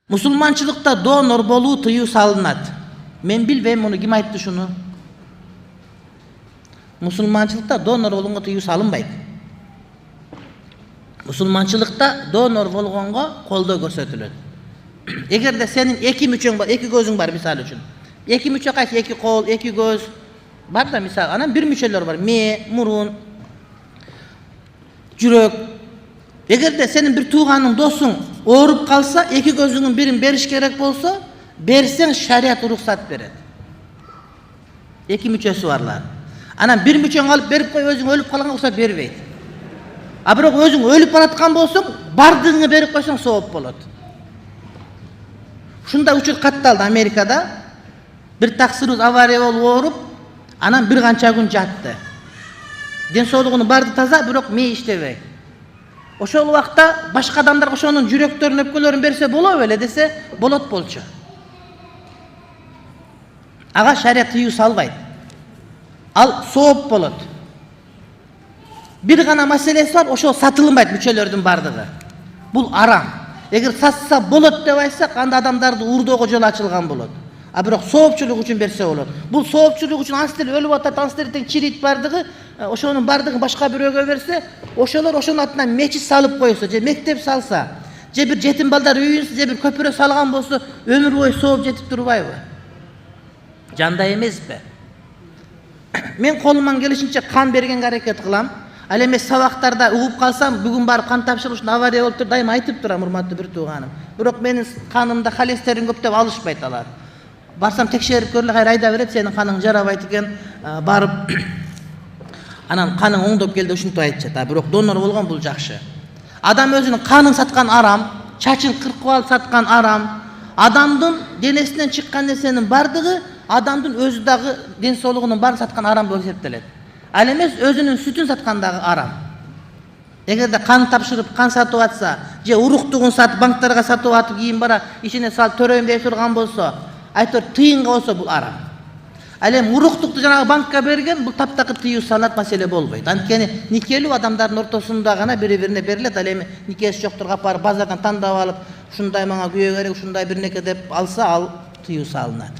Musulmançılıkta donor болуу тыюу салынат. Мен билбейм муну ким айтты шуну. Musulmançılıkta donor болгонго тыюу салынбайт. Musulmançılıkta donor болгонго колдоо көрсөтүлөт. Эгерде сенин эки мүчөң бар, эки көзүң бар мисалы үчүн. Эки мүчө кайсы? Эки кол, эки көз бар да мисалы. Анан бир мүчөлөр бар. Мээ, мурун, жүрөк. Эгерде сенин бир тууганың досуң ооруп калса, эки көзүңүн бирин бериш керек болсо, берсең шарият уруксат берет. Эки мүчөсү барлар. Анан бир мүчөң алып берип кой, өзүң өлүп калганга уруксат бербейт. А бирок өзүң өлүп бараткан болсоң, бардыгыңы берип койсоң сооп болот. Ушундай учур катталды Америкада. Бир таксырыбыз авария болуп ооруп, анан бир канча күн жатты. Ден соолугунун барды таза, бирок мээ иштебей. Ошол убакта башка адамдар ошонун жүрөктөрүнүн өпкөлөрүн берсе боло беле десе, болот болчу. Ага шарият тыюу салбайт. Ал сооп болот. Бир гана маселеси бар, ошол сатылынбайт мүчөлөрдүн бардыгы. Бул арам. Эгер сатса болот деп айтсак, анда адамдарды уурдоого жол ачылган болот. А бирок соопчулук үчүн берсе болот. Бул соопчулук үчүн ансыз өлүп атат, ансыз тең чирийт бардыгы, ошонун бардыгын башка бирөөгө берсе, ошолор ошонун атынан мечит салып койсо, же мектеп салса, же бир жетим балдар үйүн, же бир көпүрө салган болсо, өмүр бою сооп жетип турбайбы? Жандай эмеспи? Мен колуман келишинче кан бергенге аракет кылам. Ал эми сабактарда угуп калсам, бүгүн барып кан тапшырышын авария болуп тур, дайыма айтып турам, урматтуу бир тууганым. Бирок менин канымда холестерин көп деп алышпайт алар. Барсам текшерип көрүлө, кайра айда берет, сенин каның жарабайт экен, барып анан каның оңдоп келди ушинтип айтышат. А бирок донор болгон бул жакшы. Адам өзүнүн канын саткан арам, чачын кыркып алып саткан арам. Адамдын денесинен чыккан нерсенин бардыгы адамдын өзү дагы ден соолугунун баарын саткан арам болуп эсептелет. Ал эмес өзүнүн сүтүн саткан дагы арам. Эгерде кан тапшырып, кан сатып атса, же уруктугун сатып, банктарга сатып атып, кийин бара ичине салып төрөйм деп турган болсо, айтор тыйынга болсо бул арам. Ал эми уруктукту жанагы банкка берген, бул таптакыр тыюу салат маселе болбойт. Анткени никелүү адамдардын ортосунда гана бири-бирине берилет. Ал эми никеси жокторго апарып базардан тандап алып, ушундай мага күйөө керек, ушундай бир неке деп алса, ал тыюу салынат.